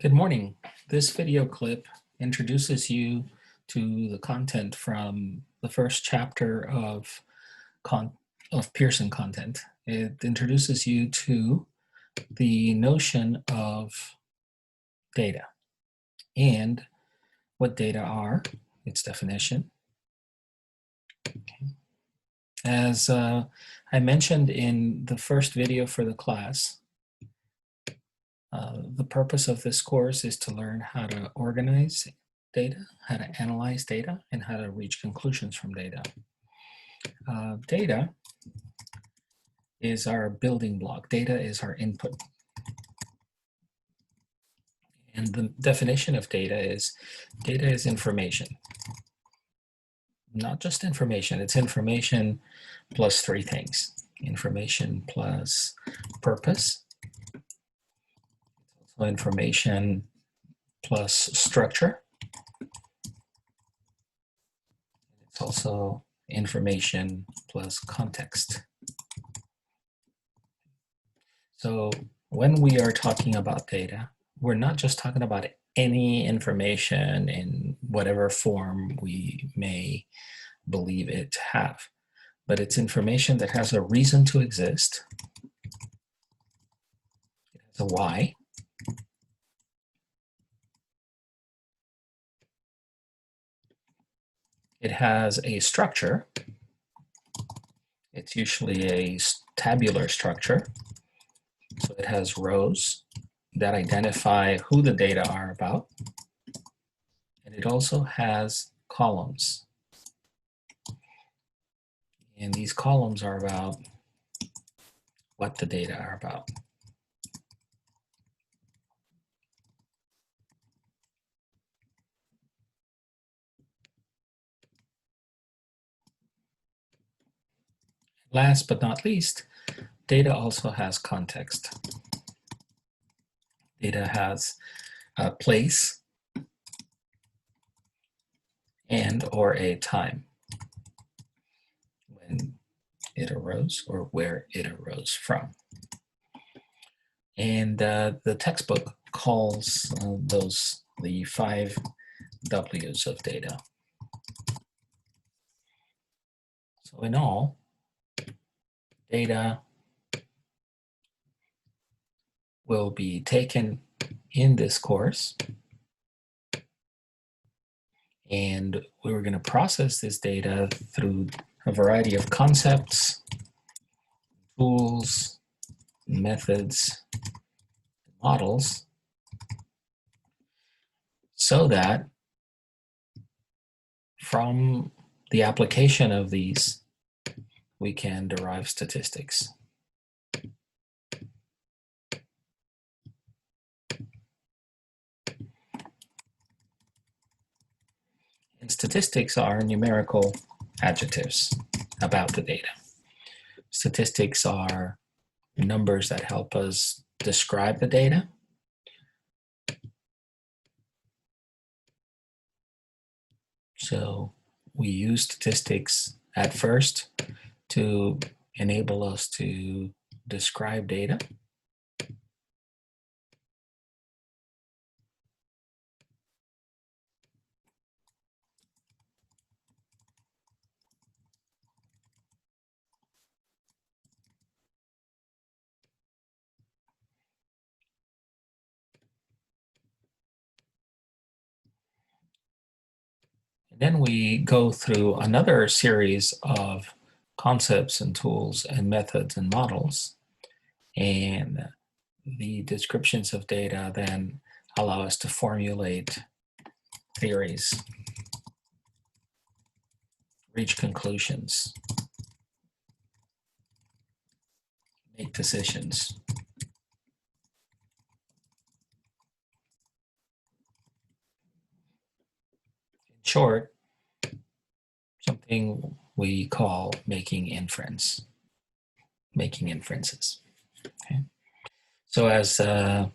Good morning. This video clip introduces you to the content from the first chapter of Pearson content. It introduces you to the notion of data and what data are, its definition. Okay. As I mentioned in the first video for the class, the purpose of this course is to learn how to organize data, how to analyze data, and how to reach conclusions from data. Data is our building block. Data is our input. And the definition of data is information. Not just information, it's information plus three things. Information plus purpose, information plus structure. It's also information plus context. So when we are talking about data, we're not just talking about any information in whatever form we may believe it to have, but it's information that has a reason to exist. It has a why. It has a structure. It's usually a tabular structure. So it has rows that identify who the data are about. And it also has columns. And these columns are about what the data are about. Last but not least, data also has context. Data has a place and or a time when it arose or where it arose from. And the textbook calls those the 5 W's of data. So in all, data will be taken in this course, and we're going to process this data through a variety of concepts, tools, methods, models, so that from the application of these, we can derive statistics. And statistics are numerical adjectives about the data. Statistics are numbers that help us describe the data. So we use statistics at first to enable us to describe data. And then we go through another series of concepts and tools and methods and models. And the descriptions of data then allow us to formulate theories, reach conclusions, make decisions. In short, something we call making inferences. Okay. So as the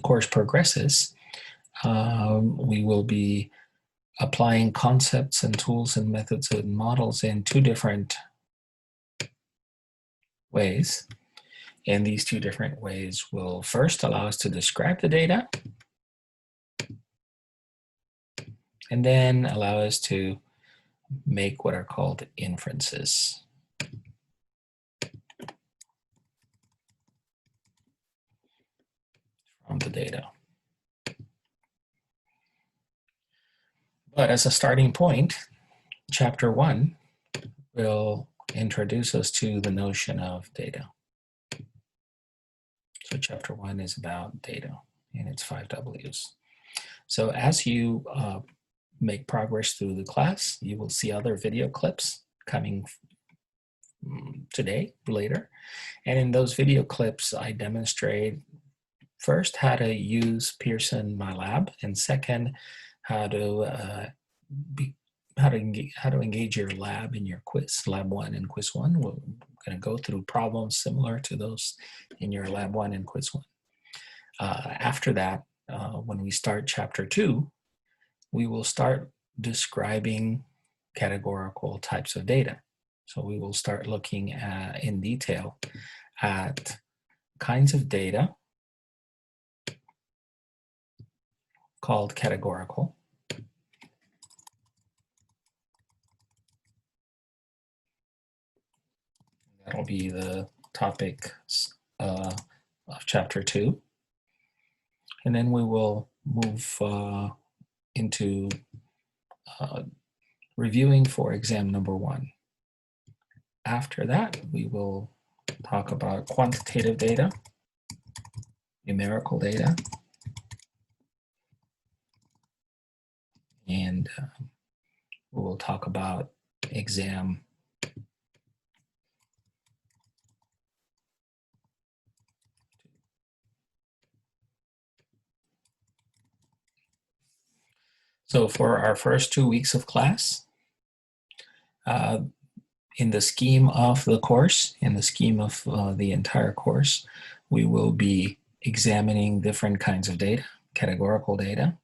course progresses, we will be applying concepts and tools and methods and models in 2 different ways. And these two different ways will first allow us to describe the data, and then allow us to make what are called inferences. From the data. But as a starting point, chapter 1 will introduce us to the notion of data. So chapter 1 is about data and its 5 W's. So as you make progress through the class, you will see other video clips coming today, later. And in those video clips, I demonstrate first how to use Pearson MyLab, and second, how to engage your lab in your quiz, Lab 1 and Quiz 1. We're going to go through problems similar to those in your Lab 1 and Quiz 1. After that, when we start Chapter 2, we will start describing categorical types of data. So we will start looking in detail at kinds of data called categorical. That'll be the topic of chapter 2. And then we will move into reviewing for exam number 1. After that, we will talk about quantitative data, numerical data, and we will talk about exam So for our first 2 weeks of class, in the scheme of the course, in the scheme of the entire course, we will be examining different kinds of data, categorical data,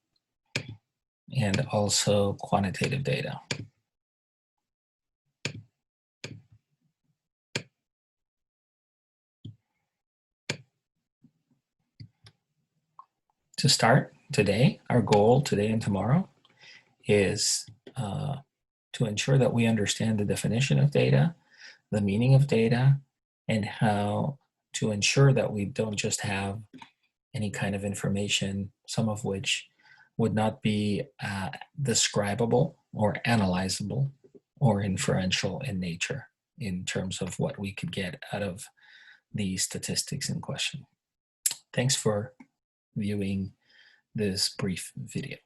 and also quantitative data. To start today, our goal today and tomorrow is to ensure that we understand the definition of data, the meaning of data, and how to ensure that we don't just have any kind of information, some of which would not be describable or analyzable or inferential in nature in terms of what we could get out of the statistics in question. Thanks for viewing this brief video.